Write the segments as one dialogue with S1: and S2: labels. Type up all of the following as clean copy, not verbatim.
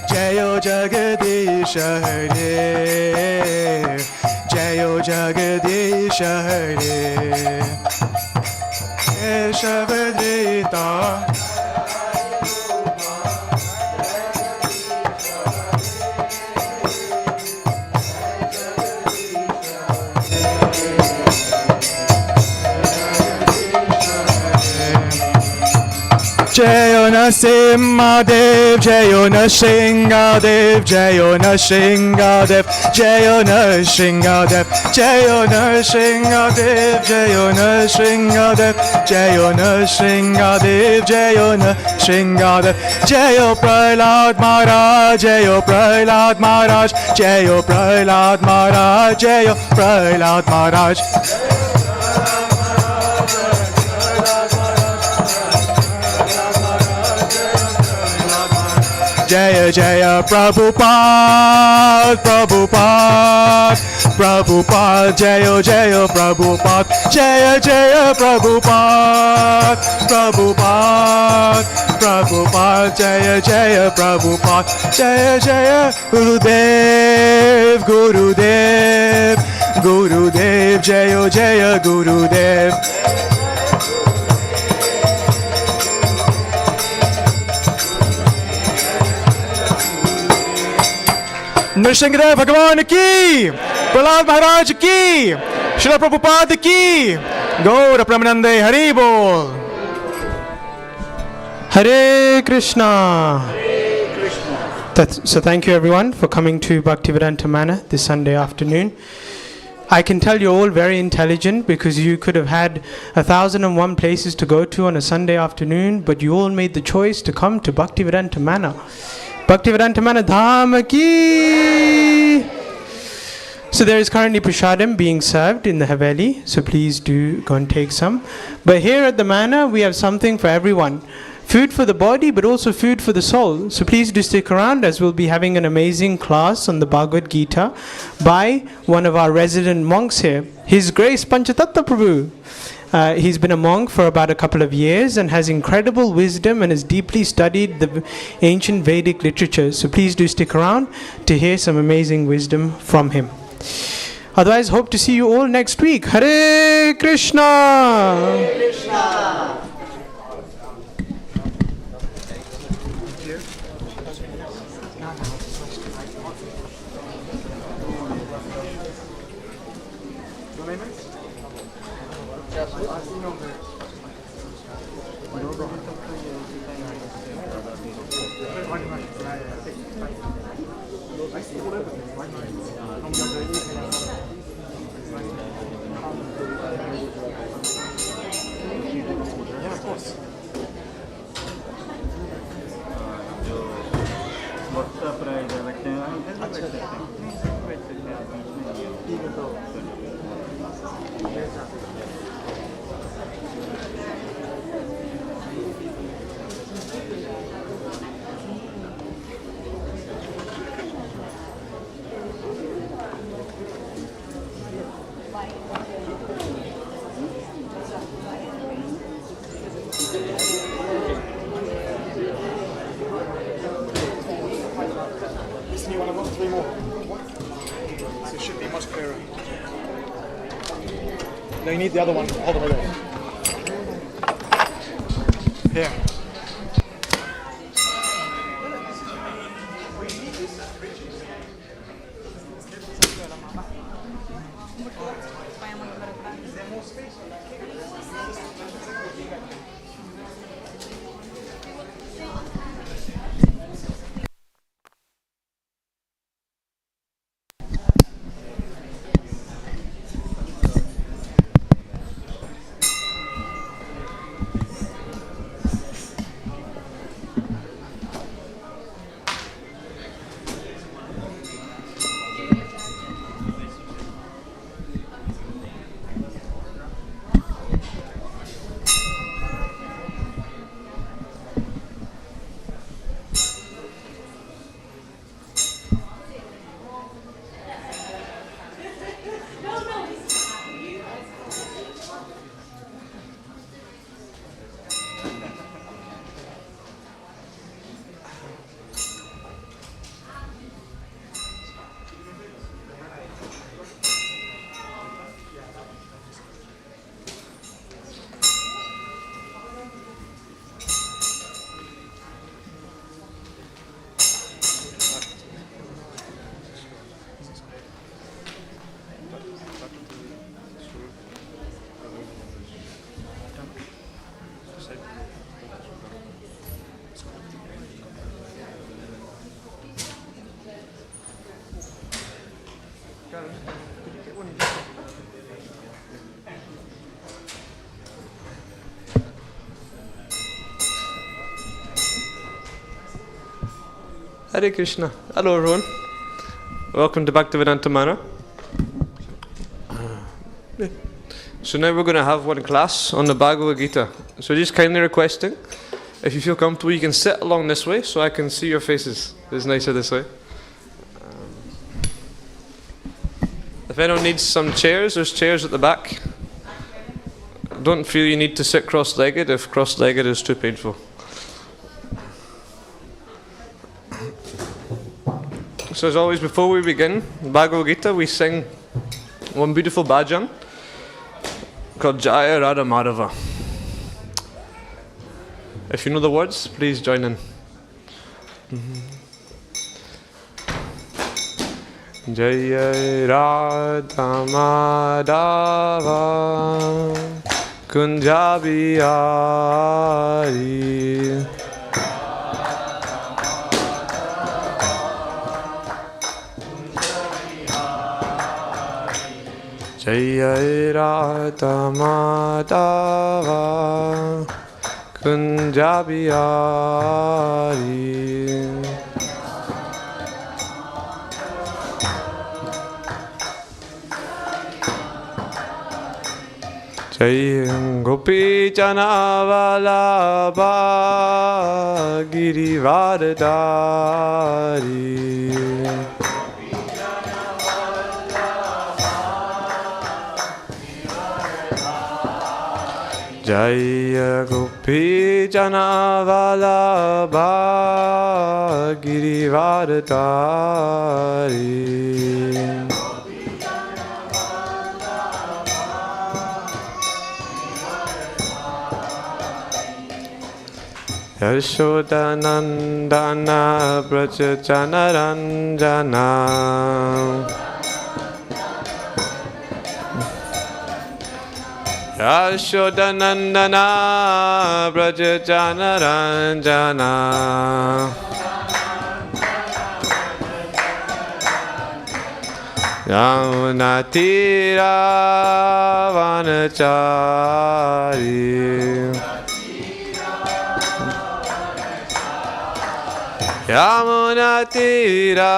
S1: Jayo Jagadish Hare, Jayo Jagadish Hare, Keshavadrita. Jayo Narasimhadev, Jayo Narasimhadev, Jayo Narasimhadev, Jayo Narasimhadev, Jayo Narasimhadev, Jayo Narasimhadev, Jayo Narasimhadev, Jayo Narasimhadev, Jayo Prahlad Maharaj, Jayo Prahlad Maharaj, Jayo Prahlad Maharaj, Jayo Prahlad Maharaj. Jaya Jaya Prabhupada, Prabhupada, Prabhupada, Jaya Jaya Prabhupada, Jaya Jaya Prabhupada, Prabhupada, Prabhupada, Jaya Jaya Prabhupada, Jaya Jaya Gurudev, Gurudev, Gurudev, Jaya Jaya Gurudev. Nrsimhadev Bhagavan ki, Prahlad Maharaj ki, Srila Prabhupada ki, Gaura Pramanande Hari Bol.
S2: Hare Krishna. So thank you everyone for coming to Bhaktivedanta Manor this Sunday afternoon. I can tell you're all very intelligent because you could have had 1,001 places to go to on a Sunday afternoon, but you all made the choice to come to Bhaktivedanta Manor. Bhaktivedanta Manor Dham ki. So there is currently prasadam being served in the Haveli, so please do go and take some. But here at the Manor we have something for everyone. Food for the body, but also food for the soul. So please do stick around as we'll be having an amazing class on the Bhagavad Gita by one of our resident monks here, His Grace Panchatattva Prabhu. He's been a monk for about a couple of years and has incredible wisdom and has deeply studied the ancient Vedic literature. So please do stick around to hear some amazing wisdom from him. Otherwise, hope to see you all next week. Hare Krishna! Hare Krishna!
S1: No, you need the other one. Hold on, right there. Here.
S3: Hare Krishna. Hello everyone. Welcome to Bhaktivedanta Manor. So now we're going to have one class on the Bhagavad Gita. So just kindly requesting, if you feel comfortable, you can sit along this way so I can see your faces. It's nicer this way. If anyone needs some chairs, there's chairs at the back. Don't feel you need to sit cross-legged if cross-legged is too painful. So as always, before we begin Bhagavad Gita, we sing one beautiful bhajan called Jaya Radha Madhava. If you know the words, please join in. Jaya Radha Madhava Kunja Bihari Jaya Radha Madhava Kunja Bihari Jai Gopi Jana Vallabha Girivardhari Jai Gopi Jana Vallabha Girivardhari Yashoda Nandana Braja Janaranjana Yashoda Nandana Braja Janaranjana Yamuna Tira Vanachari Yamuna Tira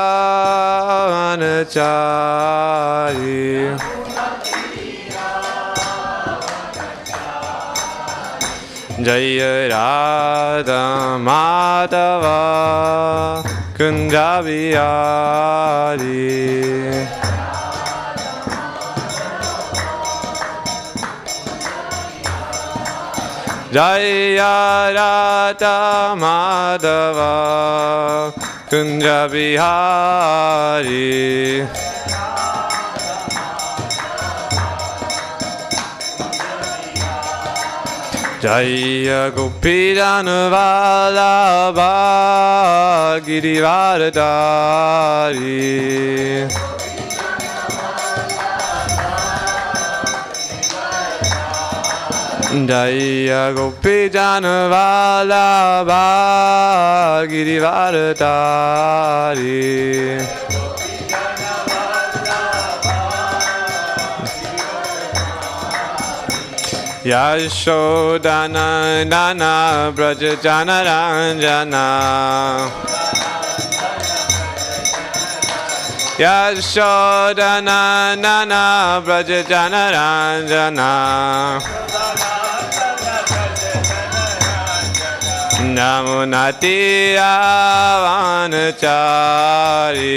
S3: Vanachari Jaya Radha Madhava Kunja Bihari Jaya Radha Madhava Kunja Bihari Jaya Gopi Jana Vallabha Girivardhari Jaya Gopi Jana Vallabha Girivardhari Yashoda Nandana Braja Janaranjana Yashoda Nandana Braja Janaranjana Yamuna Tira Vanachari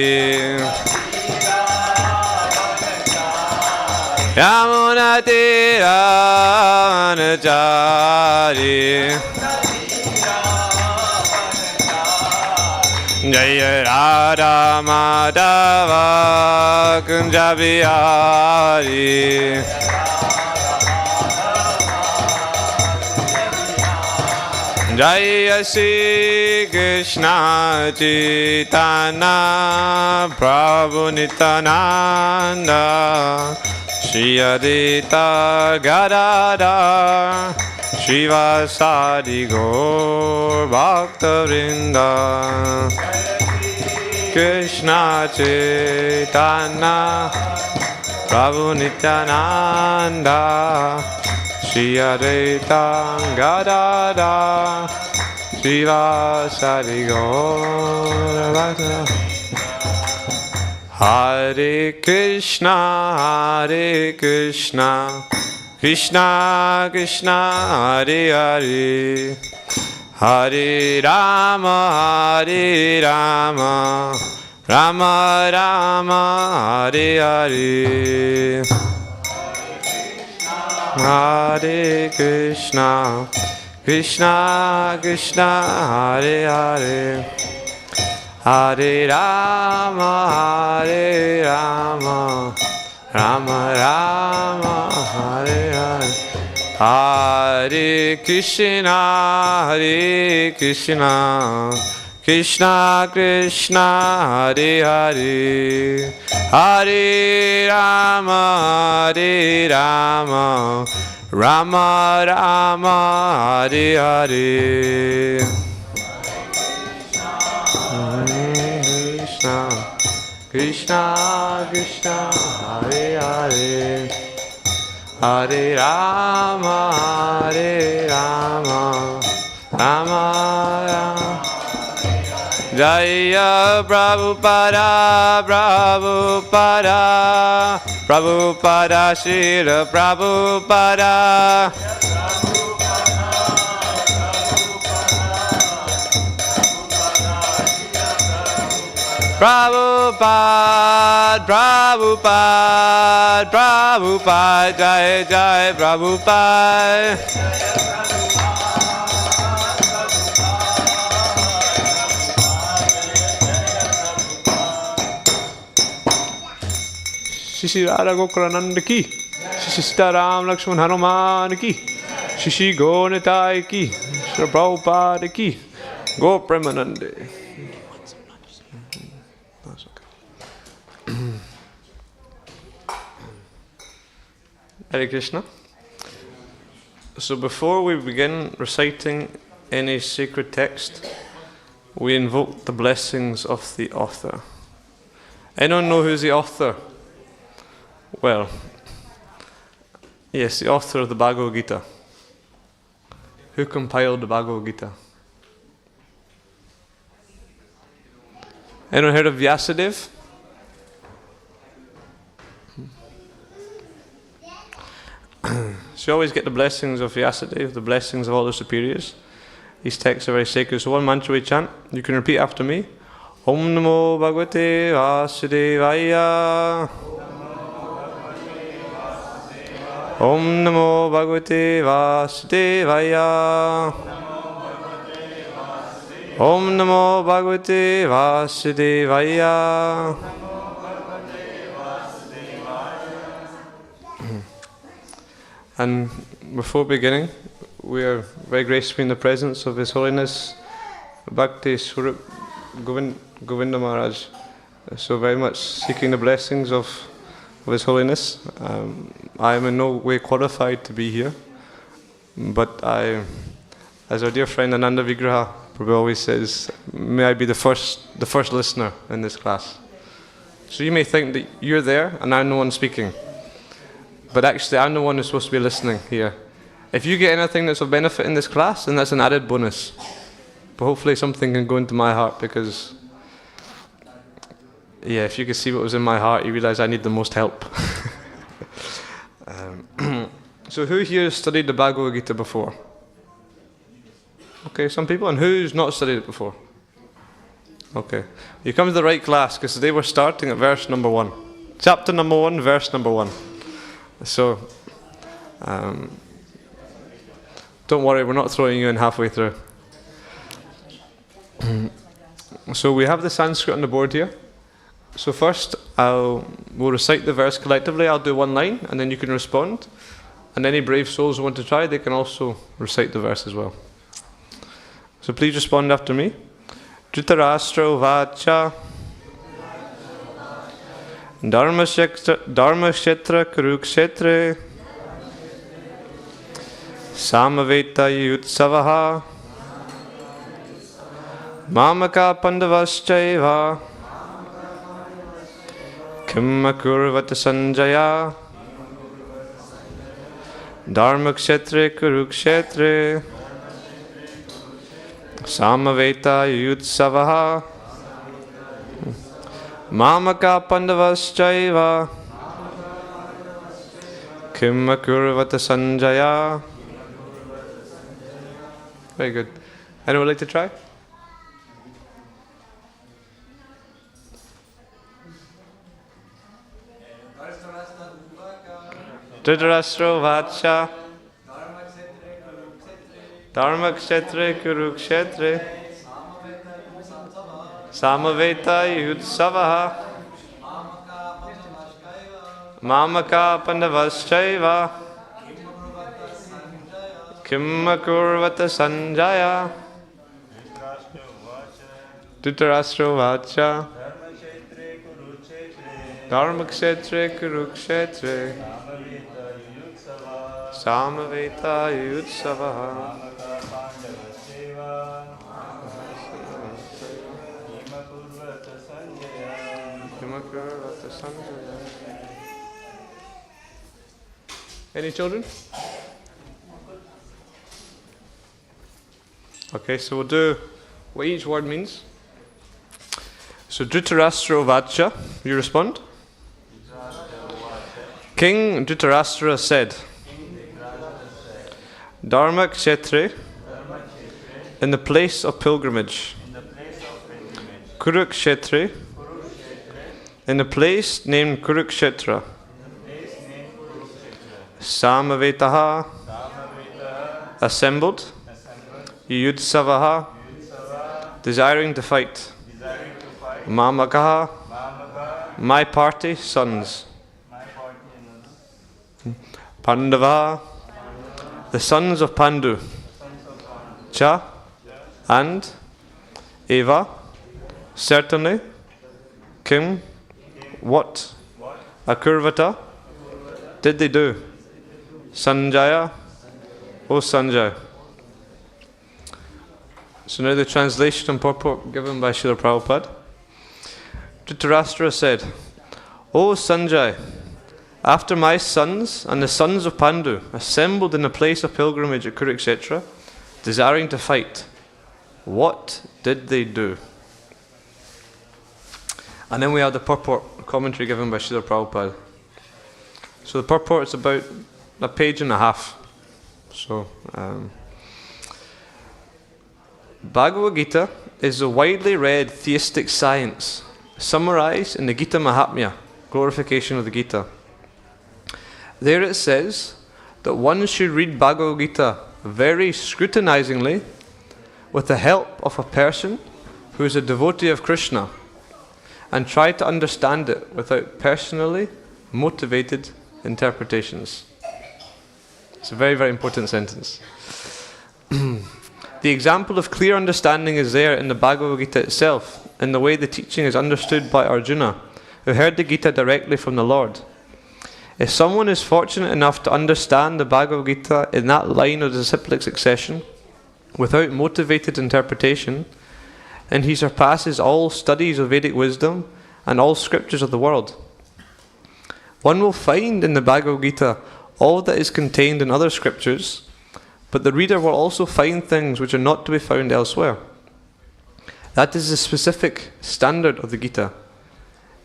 S3: Yamuna Tira Vanachari Jaya Radha Madhava Kunja Bihari Jaya Shri Krishna Chaitanya Prabhu Nityananda Shri Adita Gadadhar Srivasadi Gaur Bhaktivinoda Krishna Chaitanya Prabhu Nityananda Shri Advaita Gadadhar Shiva Sari Gaura Bhakta. Hare Krishna, Krishna Krishna, Hare Hare, Hare Rama, Rama Rama, Hare Hare. Hare Krishna, Krishna Krishna, Hare Hare, Hare Rama, Rama Rama, Hare Hare. Hare Krishna, Krishna Krishna, Hare Hare, Hare Rama, Rama Rama, Hare Hare. Krishna Krishna, Hare Hare, Hare Rama, Rama Rama. Jaya Prabhupada, Prabhupada, Prabhupada, Srila Prabhupada. Prabhupada, Prabhupada, Prabhupada, Jai Jai Prabhupada. Shishi Radha Gokulananda ki, Shishi Sitaram Lakshman Hanuman ki, Shishi Gonitai ki, Shri Prabhupada ki, Go Premanande. That's okay. Hare Krishna. So before we begin reciting any sacred text, we invoke the blessings of the author. Anyone know who's the author? Well, yes, the author of the Bhagavad Gita. Who compiled the Bhagavad Gita? Anyone heard of Vyasadeva? So you always get the blessings of Vyasadeva, the blessings of all the superiors. These texts are very sacred. So one mantra we chant, you can repeat after me. Om Namo Bhagavate Vasudevaya. Om Namo Bhagavate Vasudevaya. Om Namo Bhagavate Vasudevaya. And before beginning, we are very gracefully in the presence of His Holiness Bhakti Swarup Govinda Maharaj. So very much seeking the blessings of His Holiness. I am in no way qualified to be here, but I, as our dear friend Ananda Vigraha Prabhu always says, may I be the first listener in this class. So you may think that you're there and I'm the one speaking, but actually I'm the one who's supposed to be listening here. If you get anything that's of benefit in this class, then that's an added bonus. But hopefully something can go into my heart, because yeah, if you could see what was in my heart, you realize I need the most help. So who here has studied the Bhagavad Gita before? Okay, some people. And who's not studied it before? Okay. You come to the right class, because today we're starting at verse number 1. Chapter number 1, verse number 1. So, don't worry, we're not throwing you in halfway through. So we have the Sanskrit on the board here. So first, we'll recite the verse collectively. I'll do one line, and then you can respond. And any brave souls who want to try, they can also recite the verse as well. So please respond after me. Dhritarashtra Vacha Dharma Kshetra Kurukshetre Samaveta Yutsavaha Mamaka Pandavaschaiva Kimma Kurvata Sanjaya Dharma Kshetre Kurukshetre Samaveta Yutsavaha Mamaka Pandavaschaiva Kim Akurvata Sanjaya. Very good. Anyone would like to try? Dhritarashtra Vacha Dharma Kshetre Kurukshetre Samaveta Yutsavaha Mamaka Pandavaschaiva Kim Akurvata Sanjaya. Dhritarashtra Vacha Dharma Kshetre Kurukshetre Samaveta Yutsavaha Any children? Okay, so we'll do what each word means. So Dhritarashtra Vacha, you respond. King Dhritarashtra said, Dharma Kshetre, in the place of pilgrimage. Kurukshetre, in the place named Kurukshetra. Samavetaha, assembled. Yudsavaha, desiring to fight. Mamakaha, my party, sons. Pandava, the sons of Pandu. Cha, and Eva, certainly. Kim, what? Akurvata, did they do? Sanjaya, O Sanjay. So now the translation and purport given by Srila Prabhupada. Dhritarashtra said, O Sanjay, after my sons and the sons of Pandu assembled in the place of pilgrimage at Kurukshetra, desiring to fight, what did they do? And then we have the purport commentary given by Srila Prabhupada. So the purport is about a page and a half. So, Bhagavad Gita is a widely read theistic science summarized in the Gita Mahatmya, glorification of the Gita. There it says that one should read Bhagavad Gita very scrutinizingly with the help of a person who is a devotee of Krishna and try to understand it without personally motivated interpretations. It's a very, very important sentence. The example of clear understanding is there in the Bhagavad Gita itself, in the way the teaching is understood by Arjuna, who heard the Gita directly from the Lord. If someone is fortunate enough to understand the Bhagavad Gita in that line of disciplic succession, without motivated interpretation, then he surpasses all studies of Vedic wisdom and all scriptures of the world. One will find in the Bhagavad Gita all that is contained in other scriptures, but the reader will also find things which are not to be found elsewhere. That is the specific standard of the Gita.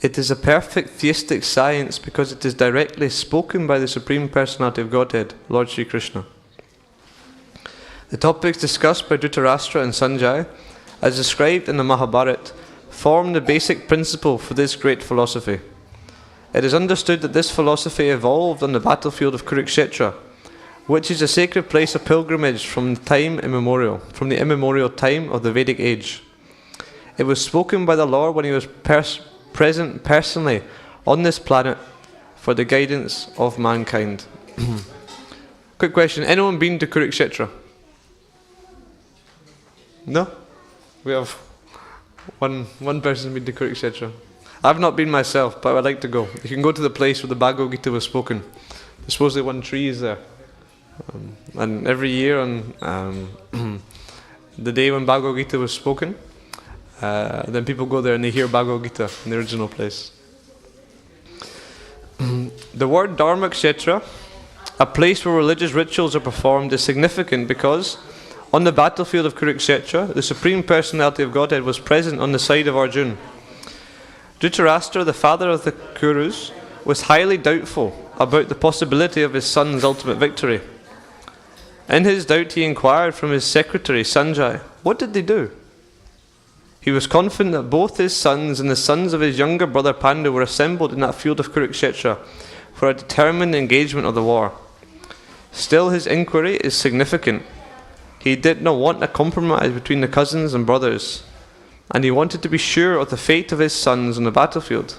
S3: It is a perfect theistic science because it is directly spoken by the Supreme Personality of Godhead, Lord Sri Krishna. The topics discussed by Dhritarashtra and Sanjay, as described in the Mahabharata, form the basic principle for this great philosophy. It is understood that this philosophy evolved on the battlefield of Kurukshetra, which is a sacred place of pilgrimage from the immemorial time of the Vedic age. It was spoken by the Lord when he was present personally on this planet for the guidance of mankind. Quick question, anyone been to Kurukshetra? No? We have one person been to Kurukshetra. I've not been myself, but I would like to go. You can go to the place where the Bhagavad Gita was spoken. There's supposedly one tree is there. And every year on the day when Bhagavad Gita was spoken, then people go there and they hear Bhagavad Gita in the original place. The word Dharma Kshetra, a place where religious rituals are performed, is significant because On the battlefield of Kurukshetra, the Supreme Personality of Godhead was present on the side of Arjuna. Dhritarashtra, the father of the Kurus, was highly doubtful about the possibility of his son's ultimate victory. In his doubt, he inquired from his secretary, Sanjay, what did they do? He was confident that both his sons and the sons of his younger brother Pandu were assembled in that field of Kurukshetra for a determined engagement of the war. Still, his inquiry is significant. He did not want a compromise between the cousins and brothers, and he wanted to be sure of the fate of his sons on the battlefield.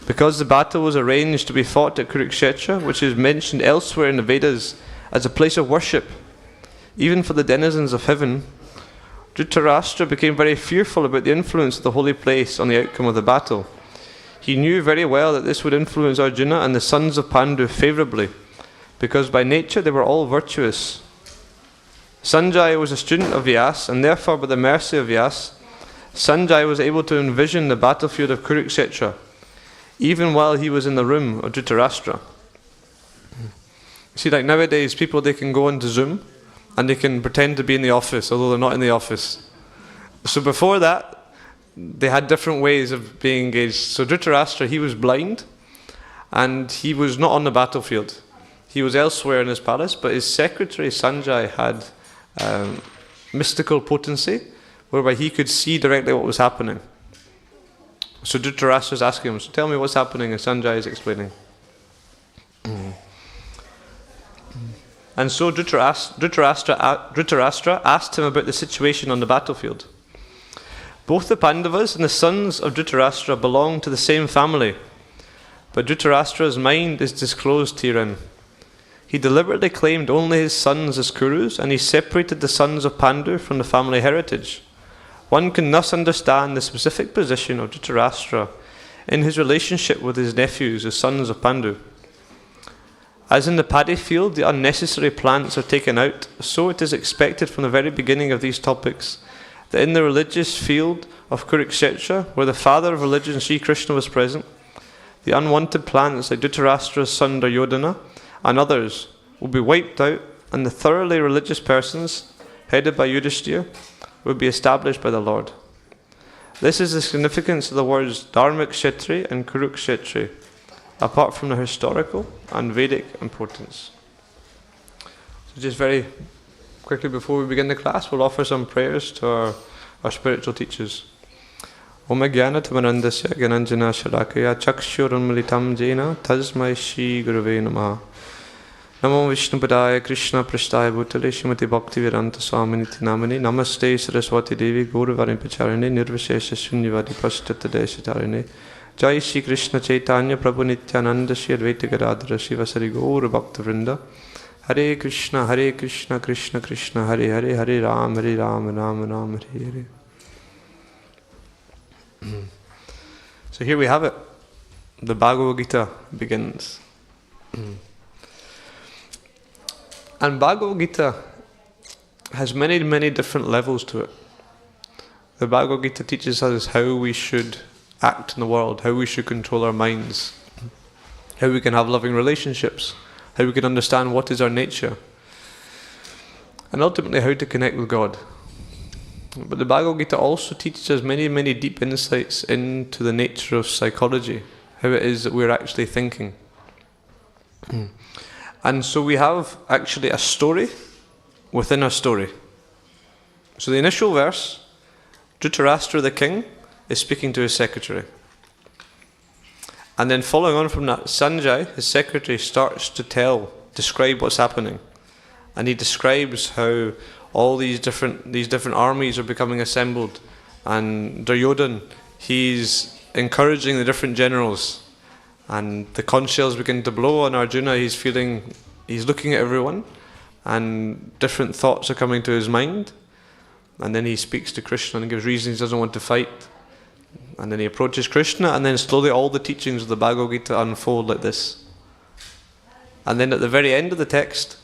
S3: Because the battle was arranged to be fought at Kurukshetra, which is mentioned elsewhere in the Vedas as a place of worship, even for the denizens of heaven, Dhritarashtra became very fearful about the influence of the holy place on the outcome of the battle. He knew very well that this would influence Arjuna and the sons of Pandu favourably, because by nature they were all virtuous. Sanjay was a student of Vyas, and therefore by the mercy of Vyas, Sanjay was able to envision the battlefield of Kurukshetra, even while he was in the room of Dhritarashtra. See, like nowadays, people, they can go into Zoom, and they can pretend to be in the office, although they're not in the office. So before that, they had different ways of being engaged. So Dhritarashtra, he was blind, and he was not on the battlefield. He was elsewhere in his palace, but his secretary Sanjay had mystical potency, whereby he could see directly what was happening. So Dhritarashtra is asking him, so tell me what's happening, and Sanjay is explaining. And so Dhritarashtra asked him about the situation on the battlefield. Both the Pandavas and the sons of Dhritarashtra belong to the same family, but Dhritarashtra's mind is disclosed herein. He deliberately claimed only his sons as Kurus, and he separated the sons of Pandu from the family heritage. One can thus understand the specific position of Dhritarashtra in his relationship with his nephews, the sons of Pandu. As in the paddy field, the unnecessary plants are taken out, so it is expected from the very beginning of these topics that in the religious field of Kurukshetra, where the father of religion Sri Krishna was present, the unwanted plants like Dhritarashtra's son Duryodhana and others will be wiped out, and the thoroughly religious persons, headed by Yudhishthira, will be established by the Lord. This is the significance of the words Dharmak Kshetri and Kurukshetri, apart from the historical and Vedic importance. So just very quickly before we begin the class, we'll offer some prayers to our spiritual teachers. Om Jnana Tamarandasya Gyananjana Shalakaya Chakshurunmilitam Jena Tasmai Shri Gurave Namaha Namo Vishnupadaya Krishna Prasthaya Bhutale Srimati Bhaktivedanta Swaminiti Namani Namaste Saraswati Devi Gauravarim Pacharine Nirvishesha Shunyavadi Pashtata Deshatarine Jai Shri Krishna Chaitanya Prabhu Nityananda Shri Advaita Gadadhara Shivasari Gaura Bhakta Vrinda Hare Krishna Krishna Krishna Hare Hare Hare Ram Ram Ram Hare Hare. So here we have it. The Bhagavad Gita begins. And Bhagavad Gita has many, many different levels to it. The Bhagavad Gita teaches us how we should act in the world, how we should control our minds, how we can have loving relationships, how we can understand what is our nature, and ultimately how to connect with God. But the Bhagavad Gita also teaches us many, many deep insights into the nature of psychology, how it is that we're actually thinking. And so we have actually a story within a story. So the initial verse, Dhritarashtra the king is speaking to his secretary. And then following on from that, Sanjay, his secretary, starts to describe what's happening. And he describes how all these different armies are becoming assembled. And Duryodhana, he's encouraging the different generals. And the conch shells begin to blow on Arjuna. He's looking at everyone, and different thoughts are coming to his mind. And then he speaks to Krishna and gives reasons he doesn't want to fight. And then he approaches Krishna, and then slowly all the teachings of the Bhagavad Gita unfold like this. And then at the very end of the text,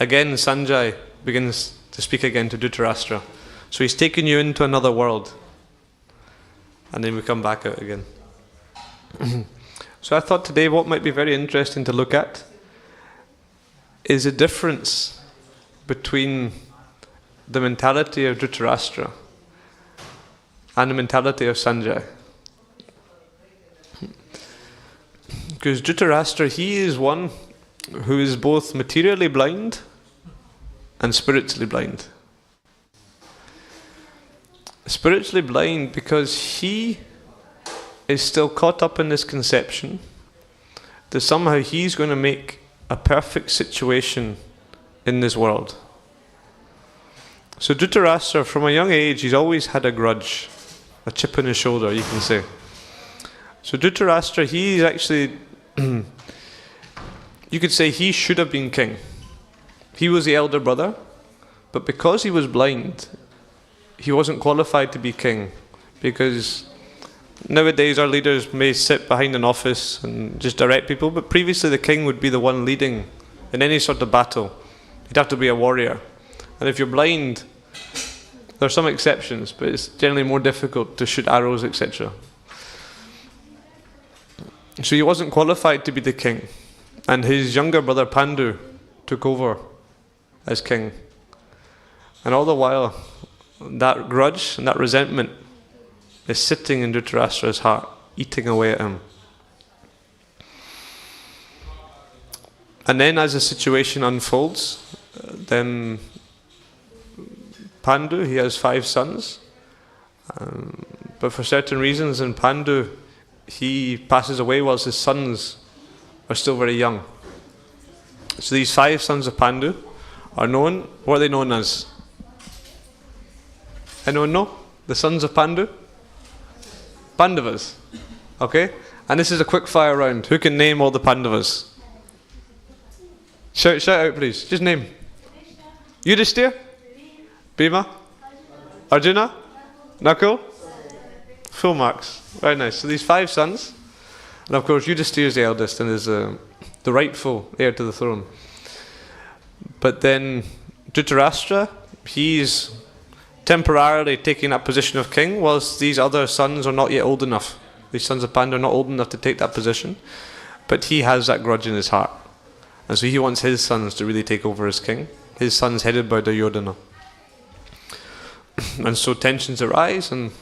S3: again Sanjay begins to speak again to Dhritarashtra. So he's taken you into another world. And then we come back out again. So I thought today what might be very interesting to look at is the difference between the mentality of Dhritarashtra and the mentality of Sanjay. Because Dhritarashtra, he is one who is both materially blind and spiritually blind. Spiritually blind because he is still caught up in this conception that somehow he's going to make a perfect situation in this world. So Dhritarashtra, from a young age, he's always had a grudge, a chip on his shoulder, you can say. So Dhritarashtra, he's actually, you could say he should have been king. He was the elder brother, but because he was blind, he wasn't qualified to be king. Because nowadays our leaders may sit behind an office and just direct people, but previously the king would be the one leading in any sort of battle. He'd have to be a warrior. And if you're blind, there are some exceptions, but it's generally more difficult to shoot arrows, etc. So he wasn't qualified to be the king. And his younger brother Pandu took over as king. And all the while, that grudge and that resentment is sitting in Dhritarashtra's heart, eating away at him. And then as the situation unfolds, then Pandu, he has 5 sons. But for certain reasons, in Pandu, he passes away whilst his sons are still very young. So these 5 sons of Pandu are known, what are they known as? Anyone know? The sons of Pandu? Pandavas. Okay? And this is a quick fire round. Who can name all the Pandavas? Shout out please. Just name. Yudhishthira? Bhima? Arjuna? Nakul? Full marks. Very nice. So these 5 sons. And of course Yudhishthira is the eldest and is the rightful heir to the throne. But then Dhritarashtra, he's temporarily taking that position of king, whilst these other sons are not yet old enough. These sons of Pandu are not old enough to take that position. But he has that grudge in his heart. And so he wants his sons to really take over as king. His sons headed by Duryodhana. And so tensions arise, and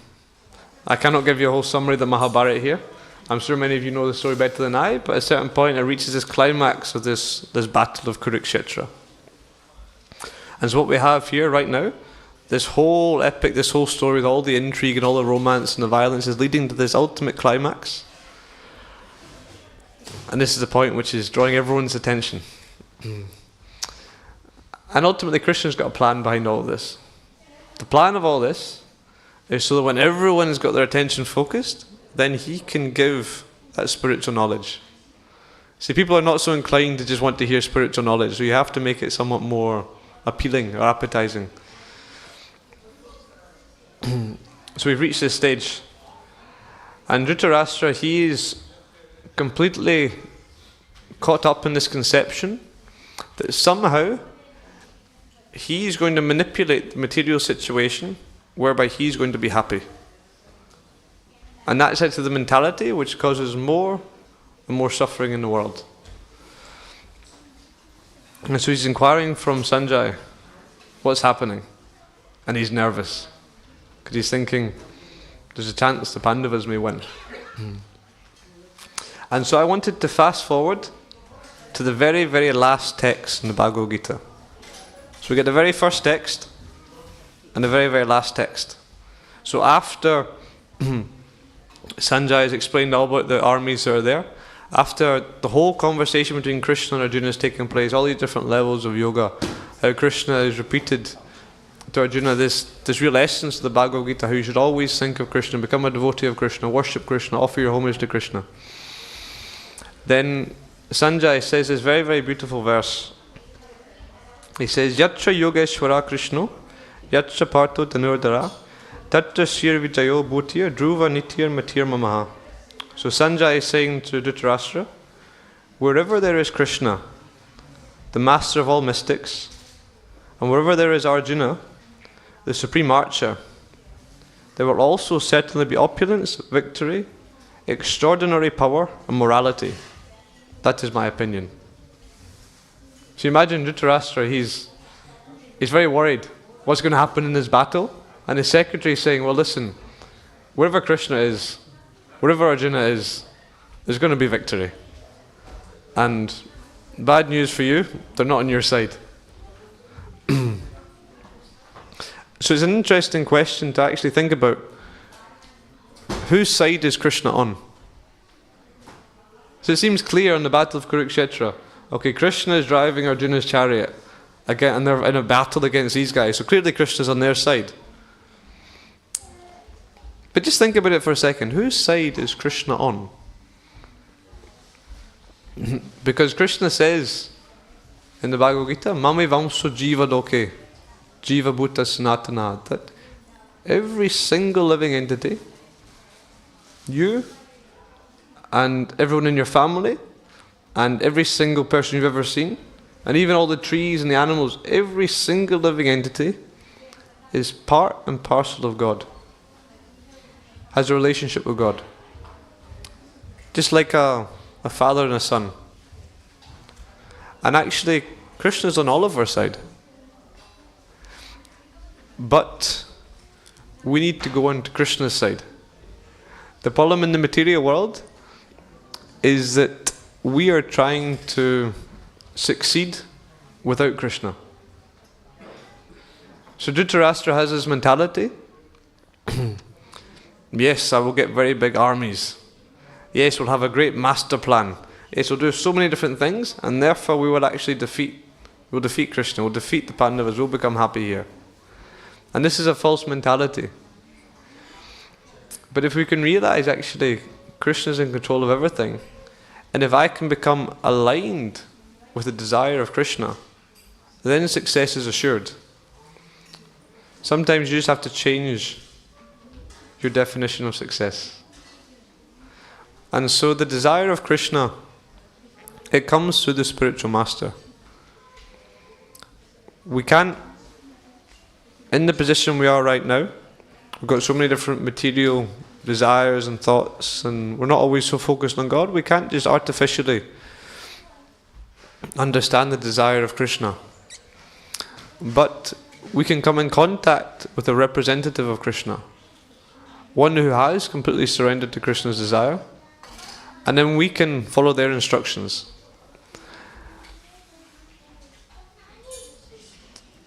S3: I cannot give you a whole summary of the Mahabharata here. I'm sure many of you know the story better than I, but at a certain point it reaches this climax of this battle of Kurukshetra. And so what we have here right now, this whole epic, this whole story with all the intrigue and all the romance and the violence is leading to this ultimate climax. And this is the point which is drawing everyone's attention. And ultimately Krishna's got a plan behind all of this. The plan of all this is so that when everyone's got their attention focused, then he can give that spiritual knowledge. See, people are not so inclined to just want to hear spiritual knowledge, so you have to make it somewhat more appealing or appetizing. So we've reached this stage. And Dhritarashtra, he is completely caught up in this conception that somehow he's going to manipulate the material situation whereby he's going to be happy. And that's actually the mentality which causes more and more suffering in the world. And so he's inquiring from Sanjay, what's happening? And he's nervous, because he's thinking, there's a chance the Pandavas may win. And so I wanted to fast forward to the very, very last text in the Bhagavad Gita. So we get the very first text and the very, very last text. So after Sanjay has explained all about the armies that are there, after the whole conversation between Krishna and Arjuna is taking place, all these different levels of yoga, how Krishna has repeated to Arjuna this real essence of the Bhagavad Gita, how you should always think of Krishna, become a devotee of Krishna, worship Krishna, offer your homage to Krishna. Then Sanjay says this very, very beautiful verse. He says, Yatra Yogeshwara Krishna, Yatra Partho Dhanurdara, Tatra Sir Vijayo Bhutir, Dhruva Nityar Matir Mamaha. So Sanjay is saying to Dhritarashtra, wherever there is Krishna, the master of all mystics, and wherever there is Arjuna, the supreme archer, there will also certainly be opulence, victory, extraordinary power, and morality. That is my opinion. So imagine Dhritarashtra, he's very worried. what's going to happen in this battle. And his secretary is saying, well, listen, wherever Krishna is, wherever Arjuna is, there's going to be victory. And bad news for you, they're not on your side. So it's an interesting question to actually think about. Whose side is Krishna on? So it seems clear on the battle of Kurukshetra. Okay, Krishna is driving Arjuna's chariot again, and they're in a battle against these guys. So clearly Krishna's on their side. But just think about it for a second. Whose side is Krishna on? Because Krishna says in the Bhagavad Gita, Mami Vamso Jiva Doke, Jiva Bhuta Sanatana, that every single living entity, you and everyone in your family, and every single person you've ever seen, and even all the trees and the animals, every single living entity is part and parcel of God, has a relationship with God. Just like a father and a son. And actually, Krishna's on all of our side. But we need to go on to Krishna's side. The problem in the material world is that we are trying to succeed without Krishna. So Dhritarashtra has this mentality. Yes, I will get very big armies. Yes, we'll have a great master plan. Yes, we'll do so many different things, and therefore we will actually defeat Krishna, we'll defeat the Pandavas, we'll become happy here. And this is a false mentality. But if we can realize actually Krishna is in control of everything, and if I can become aligned with the desire of Krishna, then success is assured. Sometimes you just have to change your definition of success. And so the desire of Krishna, it comes through the spiritual master. We can't, in the position we are right now, we've got so many different material desires and thoughts, and we're not always so focused on God. We can't just artificially understand the desire of Krishna. But we can come in contact with a representative of Krishna, one who has completely surrendered to Krishna's desire, and then we can follow their instructions.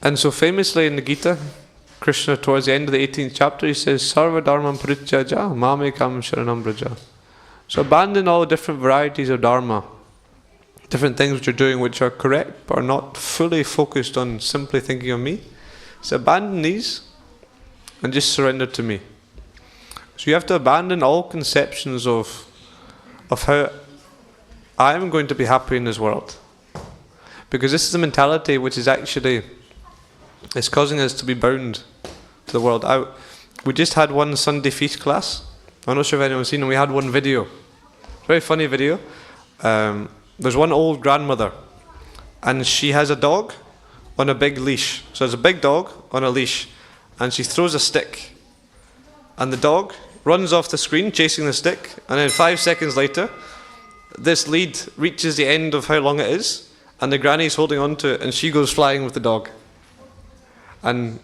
S3: And so famously in the Gita, Krishna towards the end of the 18th chapter, he says, Sarva dharmam parityaja mamekam sharanam braja. So abandon all different varieties of dharma, different things which you're doing which are correct but are not fully focused on simply thinking of me. So abandon these and just surrender to me. So you have to abandon all conceptions of how I am going to be happy in this world. Because this is a mentality which is actually, it's causing us to be bound to the world. We just had one Sunday feast class. I'm not sure if anyone's seen it. We had one video. Very funny video. There's one old grandmother, and she has a dog on a big leash. So there's a big dog on a leash, and she throws a stick, and the dog runs off the screen chasing the stick, and then 5 seconds later this lead reaches the end of how long it is, and the granny's holding on to it, and she goes flying with the dog. And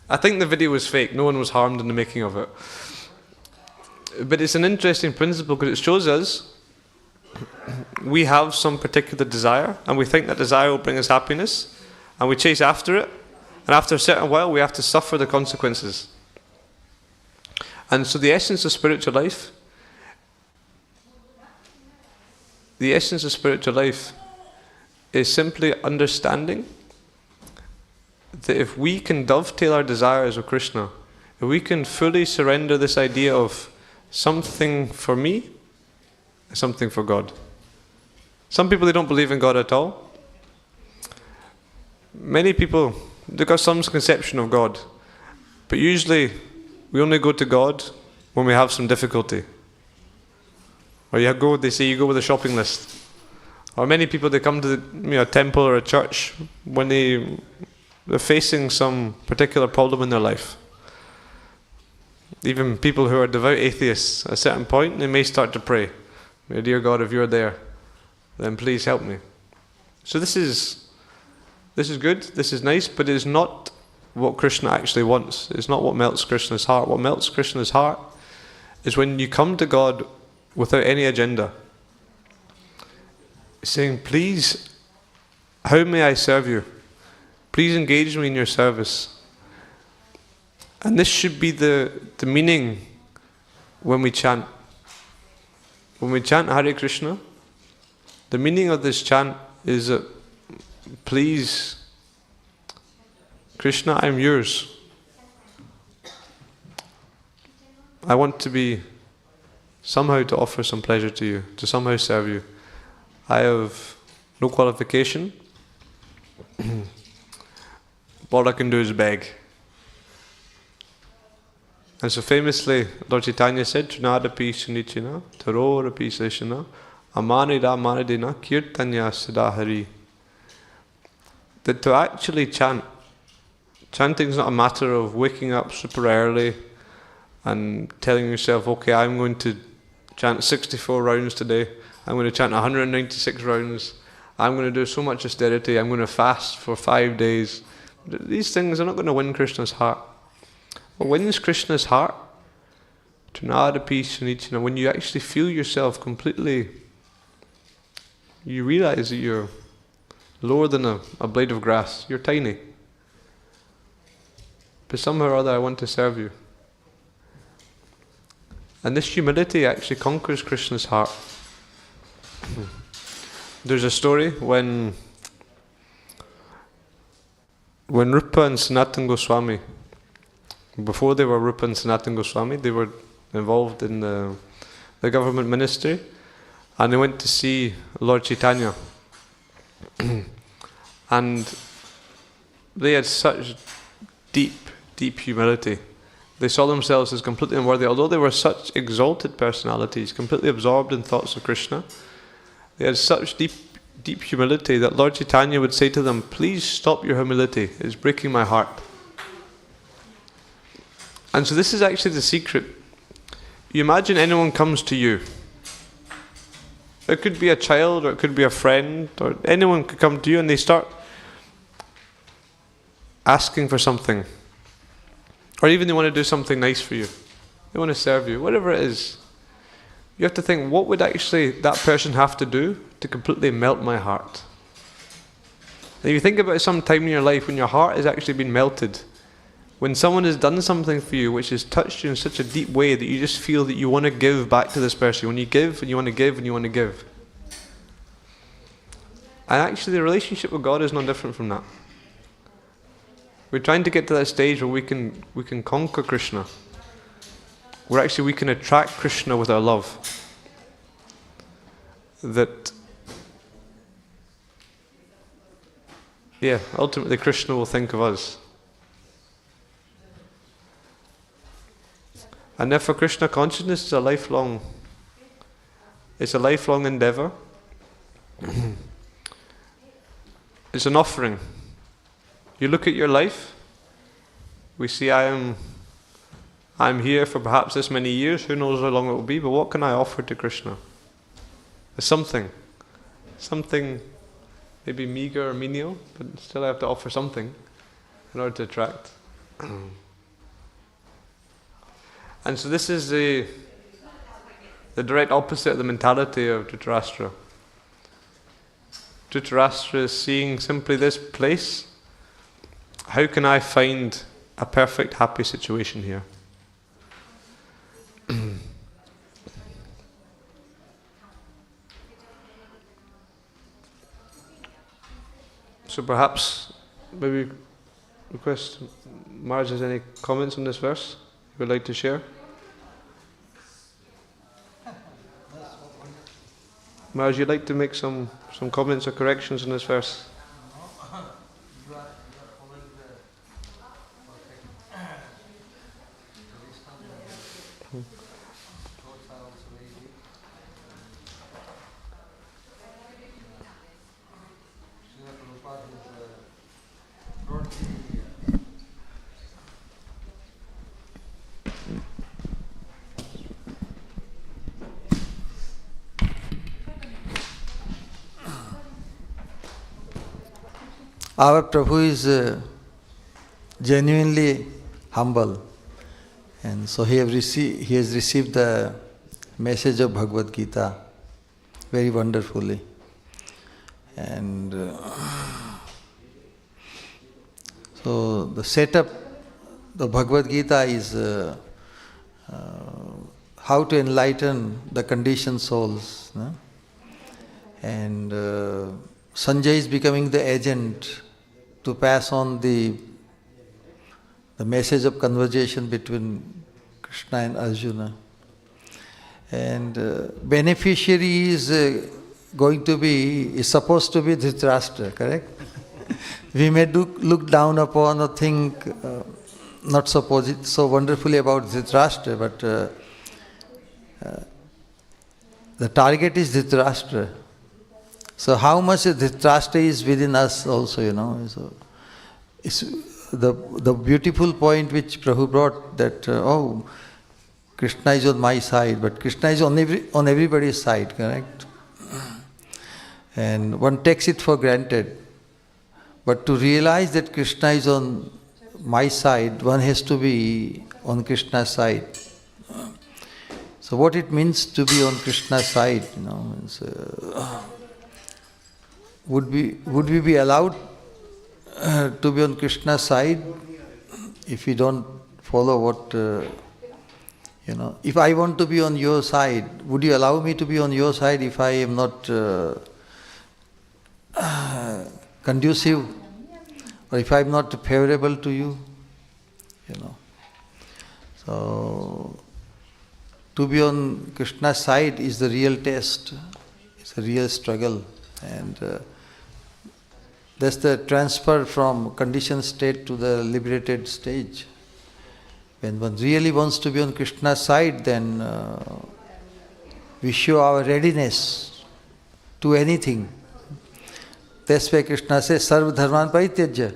S3: I think the video was fake. No one was harmed in the making of it. But it's an interesting principle because it shows us we have some particular desire, and we think that desire will bring us happiness, and we chase after it, and after a certain while we have to suffer the consequences. And so the essence of spiritual life is simply understanding that if we can dovetail our desires with Krishna, if we can fully surrender this idea of something for me, something for God. Some people, they don't believe in God at all. Many people, they've got some conception of God, but usually we only go to God when we have some difficulty. Or they say you go with a shopping list. Or many people, they come to a temple or a church when they're facing some particular problem in their life. Even people who are devout atheists, at a certain point, they may start to pray. Dear God, if you're there, then please help me. So this is good, this is nice, but it is not what Krishna actually wants. It's not what melts Krishna's heart. What melts Krishna's heart is when you come to God without any agenda, saying, please, how may I serve you? Please engage me in your service. And this should be the meaning when we chant. When we chant Hare Krishna, the meaning of this chant is that, please, Krishna, I am yours. I want to be somehow to offer some pleasure to you, to somehow serve you. I have no qualification. All I can do is beg. And so famously, Lord Chaitanya said, Trunadapi Sunichina, Tarorapi Seshana, Amanida Manadina, Kirtanya Siddhahari. That to actually chanting is not a matter of waking up super early and telling yourself, okay, I'm going to chant 64 rounds today, I'm going to chant 196 rounds, I'm going to do so much austerity, I'm going to fast for 5 days. These things are not going to win Krishna's heart. What wins Krishna's heart, Trunadapi Sunichina, when you actually feel yourself completely, you realize that you're lower than a blade of grass, you're tiny. But somehow or other I want to serve you. And this humility actually conquers Krishna's heart. There's a story when Rupa and Sanatana Goswami, before they were Rupa and Sanatana Goswami, they were involved in the government ministry, and they went to see Lord Chaitanya. And they had such deep humility. They saw themselves as completely unworthy. Although they were such exalted personalities, completely absorbed in thoughts of Krishna, they had such deep humility that Lord Chaitanya would say to them, please stop your humility, it's breaking my heart. And so this is actually the secret. You imagine anyone comes to you. It could be a child, or it could be a friend, or anyone could come to you and they start asking for something. Or even they want to do something nice for you. They want to serve you, whatever it is. You have to think, what would actually that person have to do to completely melt my heart? Now you think about some time in your life when your heart has actually been melted. When someone has done something for you which has touched you in such a deep way that you just feel that you want to give back to this person. When you give, and you want to give, and you want to give. And actually the relationship with God is no different from that. We're trying to get to that stage where we can conquer Krishna. Where actually we can attract Krishna with our love. That, ultimately Krishna will think of us. And therefore Krishna consciousness is a lifelong endeavor. It's an offering. You look at your life, we see I'm here for perhaps this many years, who knows how long it will be, but what can I offer to Krishna? There's something maybe meager or menial, but still I have to offer something in order to attract. And so this is the direct opposite of the mentality of Dhritarashtra. Dhritarashtra is seeing simply this place. How can I find a perfect, happy situation here? So perhaps, maybe request Marge has any comments on this verse you would like to share? Marge, you'd like to make some comments or corrections on this verse?
S4: Our Prabhu is genuinely humble. And so he has received the message of Bhagavad Gita very wonderfully. And so the setup, the Bhagavad Gita is how to enlighten the conditioned souls. No? And Sanjay is becoming the agent to pass on the message of conversation between Krishna and Arjuna. And beneficiary is supposed to be Dhritarashtra, correct? We may look down upon or think not so wonderfully about Dhritarashtra, but the target is Dhritarashtra. So how much Dhritarashtra is within us also, So it's the beautiful point which Prabhu brought, that Krishna is on my side, but Krishna is on everybody's side, correct? And one takes it for granted. But to realize that Krishna is on my side, one has to be on Krishna's side. So what it means to be on Krishna's side, would we be allowed to be on Krishna's side if we don't follow what, if I want to be on your side, would you allow me to be on your side if I am not conducive, or if I am not favorable to you? So to be on Krishna's side is the real test, it's a real struggle, and that's the transfer from conditioned state to the liberated stage. When one really wants to be on Krishna's side, then we show our readiness to anything. That's why Krishna says, Sarva Dharman Parityajya.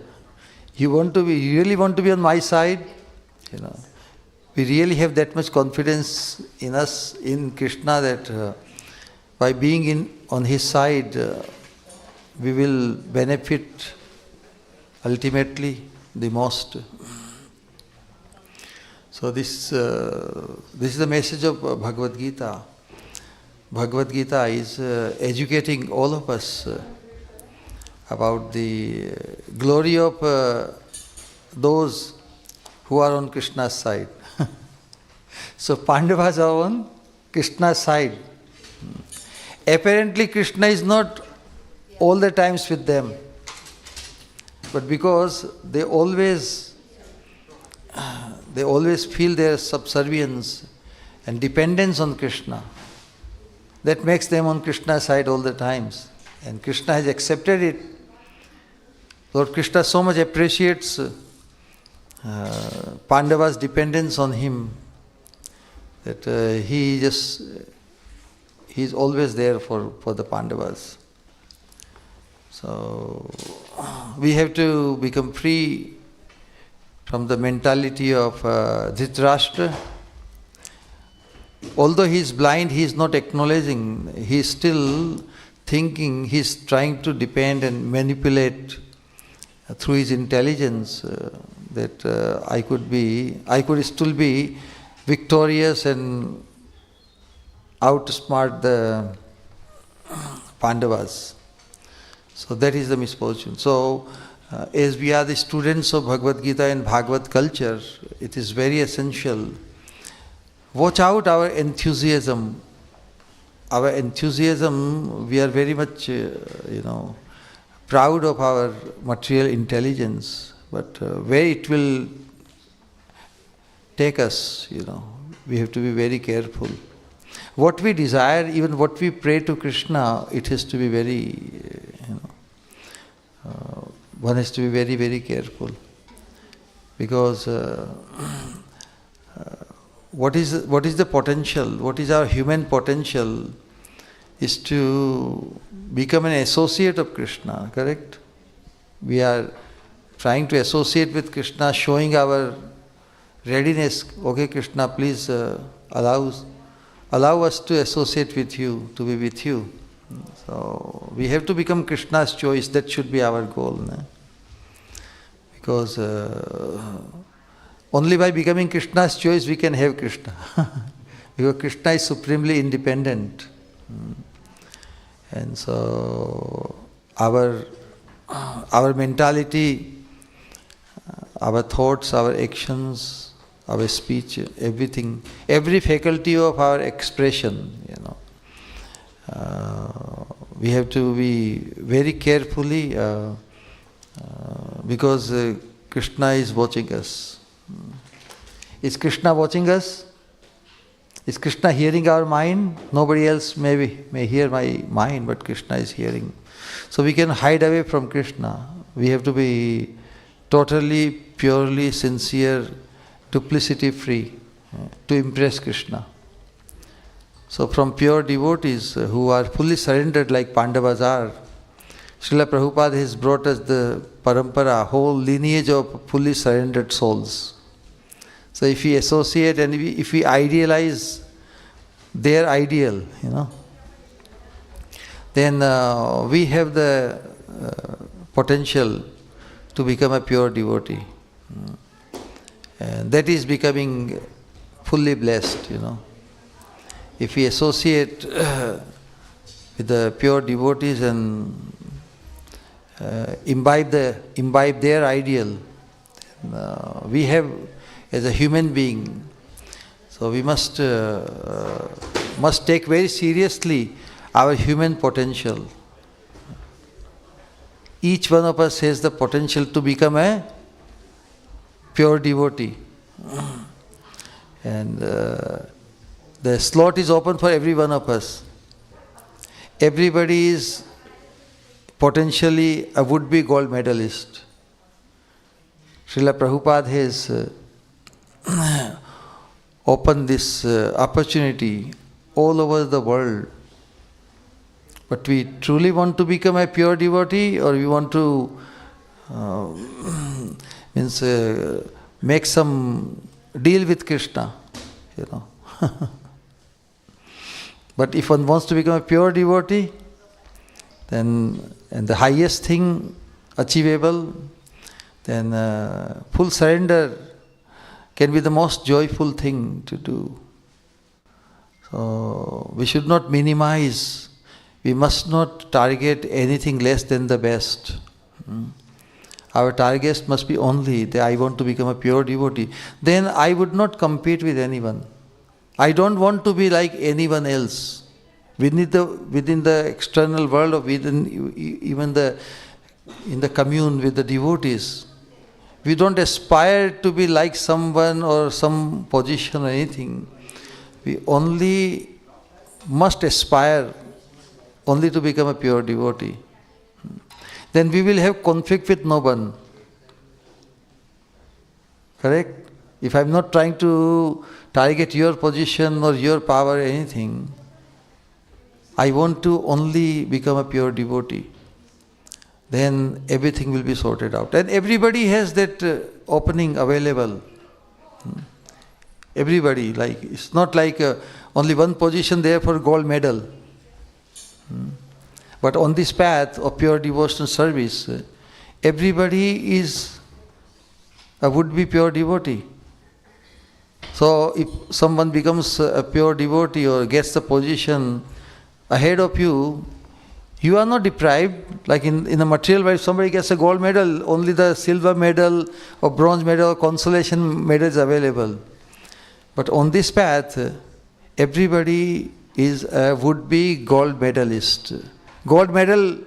S4: You really want to be on my side? We really have that much confidence in us, in Krishna, that by being on his side, we will benefit ultimately the most. So this is the message of Bhagavad Gita. Bhagavad Gita is educating all of us about the glory of those who are on Krishna's side. So Pandavas are on Krishna's side. Apparently Krishna is not all the times with them, but because they always feel their subservience and dependence on Krishna, that makes them on Krishna's side all the times. And Krishna has accepted it. Lord Krishna so much appreciates Pandava's dependence on him, that he is always there for the Pandavas. So we have to become free from the mentality of Dhritarashtra. Although he is blind, he is not acknowledging, he is still thinking, he is trying to depend and manipulate through his intelligence that I could still be victorious and outsmart the Pandavas. So that is the misfortune. So as we are the students of Bhagavad Gita and Bhagavad culture, it is very essential. Watch out our enthusiasm. Our enthusiasm, we are very much, proud of our material intelligence, but where it will take us, we have to be very careful. What we desire, even what we pray to Krishna, it has to be very, one has to be very, very careful. Because what is the potential? What is our human potential? Is to become an associate of Krishna, correct? We are trying to associate with Krishna, showing our readiness. Okay, Krishna, please allow us to associate with you, to be with you. So we have to become Krishna's choice. That should be our goal. No? Because only by becoming Krishna's choice we can have Krishna. Because Krishna is supremely independent. And so our mentality, our thoughts, our actions, our speech, everything, every faculty of our expression, we have to be very carefully because Krishna is watching us. Is Krishna watching us? Is Krishna hearing our mind? Nobody else may hear my mind, but Krishna is hearing. So we can hide away from Krishna. We have to be totally, purely sincere, duplicity free to impress Krishna. So from pure devotees who are fully surrendered like Pandavas are, Srila Prabhupada has brought us the parampara, whole lineage of fully surrendered souls. So if we associate and if we idealize their ideal, then we have the potential to become a pure devotee. And that is becoming fully blessed, If we associate with the pure devotees and imbibe their ideal, we have as a human being. So we must take very seriously our human potential. Each one of us has the potential to become a pure devotee. And the slot is open for every one of us. Everybody is potentially a would-be gold medalist. Srila Prabhupada has opened this opportunity all over the world. But we truly want to become a pure devotee, or we want to make some deal with Krishna, But if one wants to become a pure devotee, then and the highest thing achievable, then full surrender can be the most joyful thing to do. So we should not minimize. We must not target anything less than the best. Our target must be only that I want to become a pure devotee. Then I would not compete with anyone. I don't want to be like anyone else. Within the external world, or even in the commune with the devotees, we don't aspire to be like someone or some position or anything. We only must aspire only to become a pure devotee. Then we will have conflict with no one. Correct? If I am not trying to target your position or your power or anything, I want to only become a pure devotee. Then everything will be sorted out. And everybody has that opening available. Everybody, it's not like only one position there for gold medal. But on this path of pure devotional service, everybody is a would-be pure devotee. So if someone becomes a pure devotee or gets the position ahead of you, you are not deprived. Like in the material world, if somebody gets a gold medal, only the silver medal or bronze medal or consolation medal is available. But on this path, everybody is a would-be gold medalist. Gold medal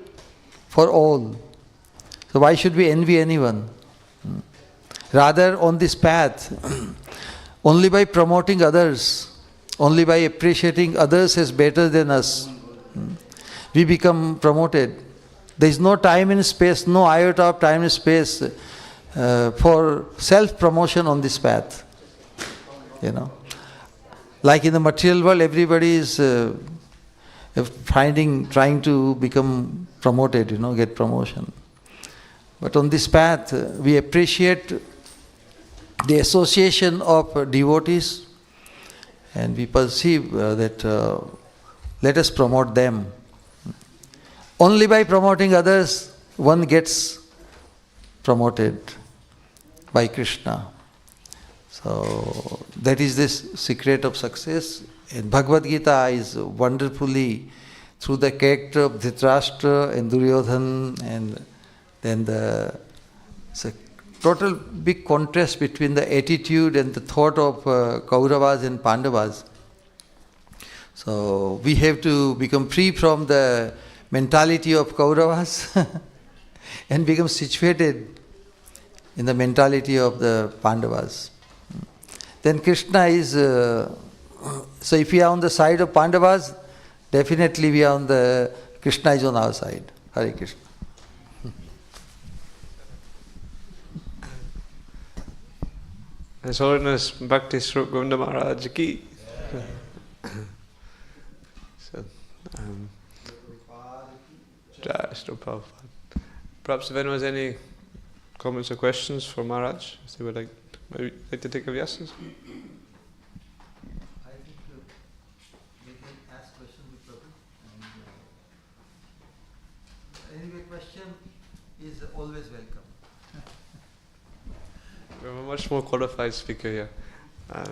S4: for all. So why should we envy anyone? Rather, on this path, only by promoting others, only by appreciating others as better than us, we become promoted. There is no time and space, no iota of time and space for self-promotion on this path. Like in the material world, everybody is trying to become promoted, get promotion. But on this path, we appreciate the association of devotees, and we perceive that let us promote them. Only by promoting others, one gets promoted. by Krishna. So that is this secret of success. And Bhagavad Gita is wonderfully through the character of Dhritarashtra and Duryodhan, and then it's a total big contrast between the attitude and the thought of Kauravas and Pandavas. So we have to become free from the mentality of Kauravas and become situated in the mentality of the Pandavas. Then Krishna is, so if we are on the side of Pandavas, definitely we are on the, Krishna is on our side. Hare Krishna.
S3: His Holiness Bhakti Swarup Govinda Maharaj Ki. So, perhaps if anyone has any comments or questions for Maharaj, if they would like to take up yeses.
S4: I think we can ask questions with Prabhu. Anyway, question is always welcome.
S3: We have a much more qualified speaker here. I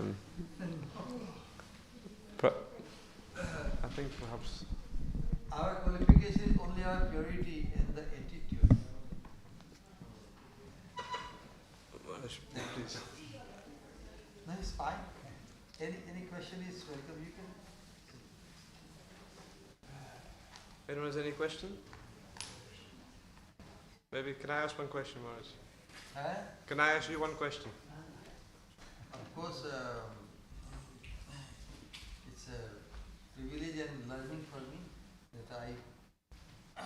S3: think perhaps
S4: Our qualification is only our purity and the attitude.
S3: please.
S4: No, it's fine. Any question is welcome. You can.
S3: Anyone has any question? Maybe can I ask one question, Maharaj? Can I ask you one question?
S4: Of course, it's a privilege and learning for me that I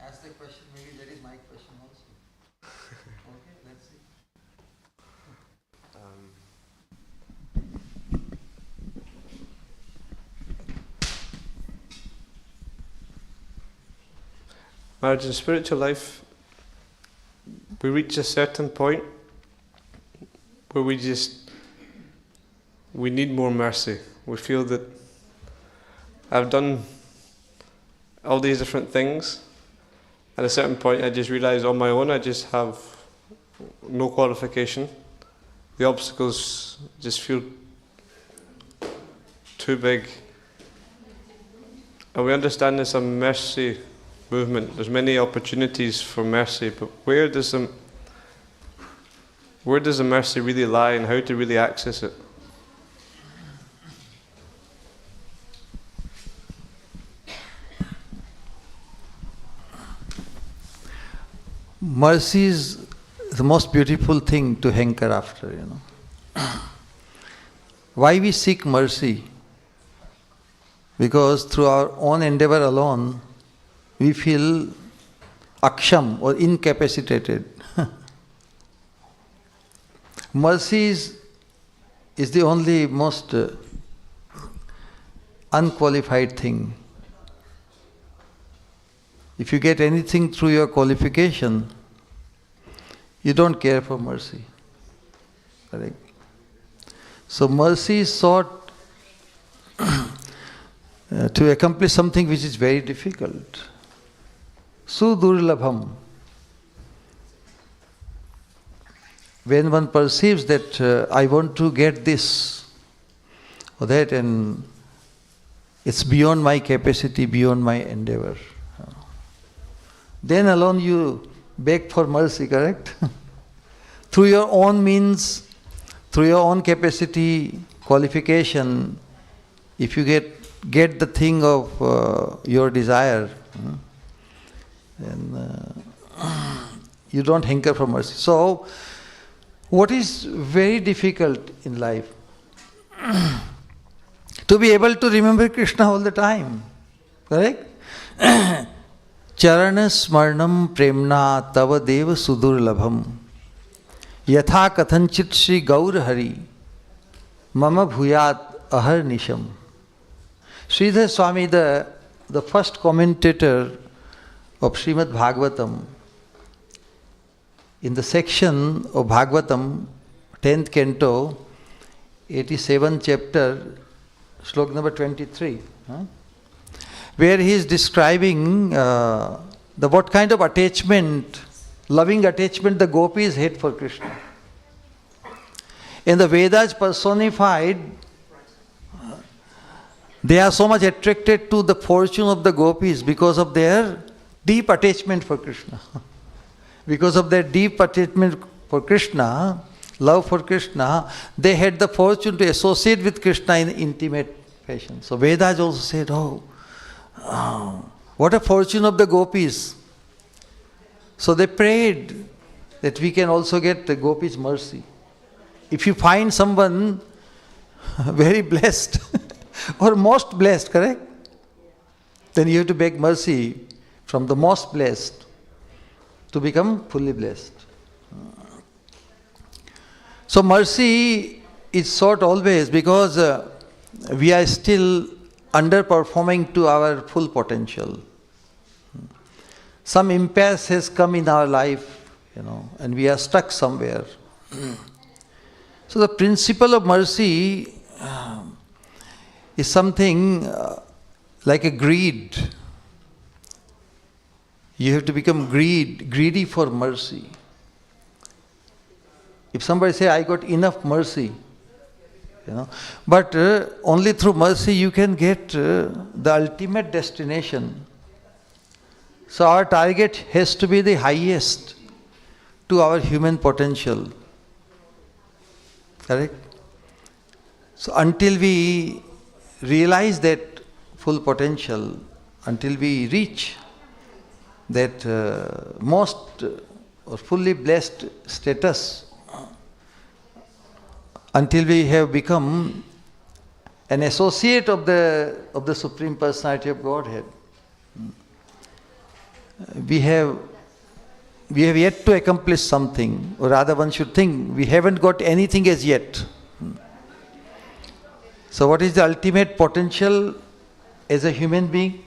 S4: ask the question. Maybe that is my question also. Okay, let's see.
S3: Maharaj, in spiritual life, we reach a certain point where we need more mercy. We feel that I've done all these different things. At a certain point, I just realize on my own, I just have no qualification. The obstacles just feel too big. And we understand there's a mercy movement. There's many opportunities for mercy, but where does the mercy really lie, and how to really access it?
S4: Mercy is the most beautiful thing to hanker after, you know. Why we seek mercy? Because through our own endeavor alone, we feel aksham or incapacitated. Mercy is the only most unqualified thing. If you get anything through your qualification, you don't care for mercy. Correct? So mercy is sought to accomplish something which is very difficult. Sudurlabham. When one perceives that I want to get this or that, and it's beyond my capacity, beyond my endeavor, then alone you beg for mercy, correct? Through your own means, through your own capacity, qualification, if you get the thing of your desire, then you don't hanker for mercy. So, what is very difficult in life? To be able to remember Krishna all the time, correct? Charana smarnam premna tava deva sudurlabham yatha kathanchit Shri Gaur Hari mama bhuyat ahar nisham. Sridhar Swami, the first commentator of Srimad Bhagavatam, in the section of Bhagavatam, 10th canto, 87th chapter, slok number 23, where he is describing what kind of attachment loving attachment the gopis had for Krishna. In the Vedas personified, they are so much attracted to the fortune of the gopis because of their deep attachment for Krishna. Because of their deep attachment for Krishna, love for Krishna, they had the fortune to associate with Krishna in intimate fashion. So Vedas also said, oh, what a fortune of the gopis. So they prayed that we can also get the gopis' mercy. If you find someone very blessed or most blessed, correct? Then you have to beg mercy from the most blessed to become fully blessed. So mercy is sought always because we are still underperforming to our full potential. Some impasse has come in our life, and we are stuck somewhere. So the principle of mercy is something like a greed. You have to become greedy for mercy. If somebody say, I got enough mercy, but only through mercy you can get the ultimate destination. So our target has to be the highest to our human potential. Correct? So until we realize that full potential, until we reach that most or fully blessed status, until we have become an associate of the Supreme Personality of Godhead, we have yet to accomplish something, or rather one should think we haven't got anything as yet. So what is the ultimate potential as a human being?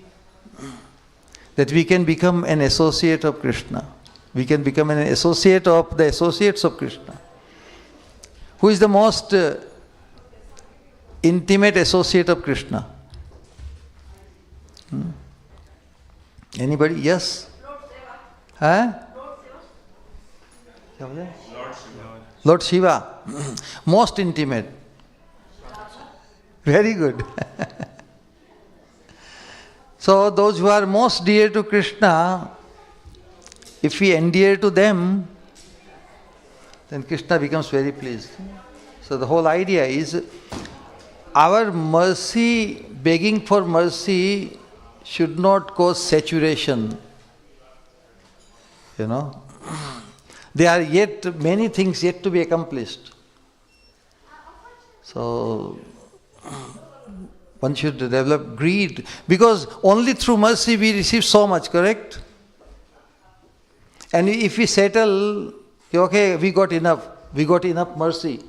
S4: That we can become an associate of Krishna. We can become an associate of the associates of Krishna. Who is the most intimate associate of Krishna? Anybody? Yes? Huh? Lord Shiva. Most intimate. Very good. So those who are most dear to Krishna, if we endear to them, then Krishna becomes very pleased. So the whole idea is our mercy, begging for mercy, should not cause saturation. There are yet many things yet to be accomplished. So one should develop greed, because only through mercy we receive so much, correct? And if we settle, okay, we got enough mercy,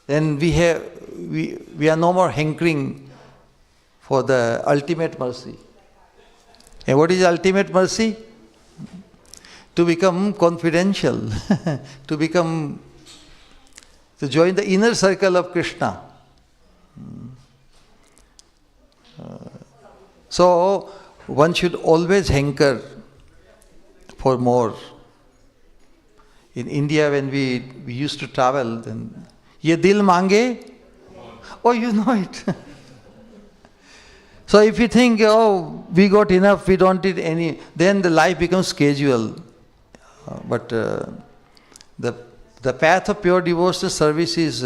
S4: then we are no more hankering for the ultimate mercy. And what is ultimate mercy? To become confidential, to join the inner circle of Krishna. So one should always hanker for more. In India, when we used to travel, then ye dil mange, oh, you know it. So if you think, oh, we got enough, we don't need any, then the life becomes casual. But the path of pure devotional service is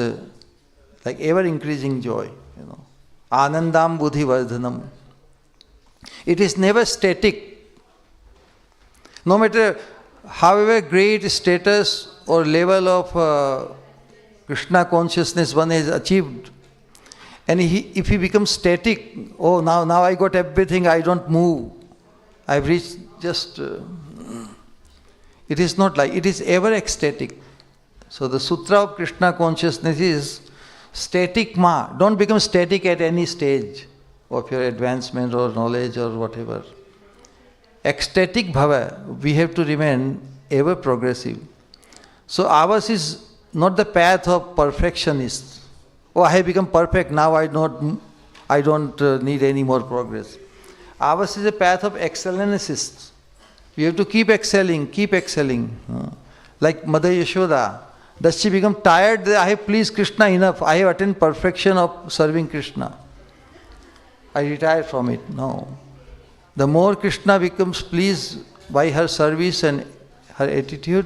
S4: like ever increasing joy. Anandam buddhi vardhanam. It is never static. No matter however great status or level of Krishna consciousness one has achieved, and if he becomes static, oh, now I got everything, I don't move, I've reached just... it is not like, it is ever ecstatic. So the sutra of Krishna consciousness is static ma. Don't become static at any stage of your advancement or knowledge or whatever. Ecstatic bhava, we have to remain ever progressive. So ours is not the path of perfectionists. Oh, I have become perfect, now I don't need any more progress. Ours is a path of excellencists. We have to keep excelling, keep excelling. Like Mother Yashoda. Does she become tired? I have pleased Krishna enough. I have attained perfection of serving Krishna. I retire from it. No. The more Krishna becomes pleased by her service and her attitude,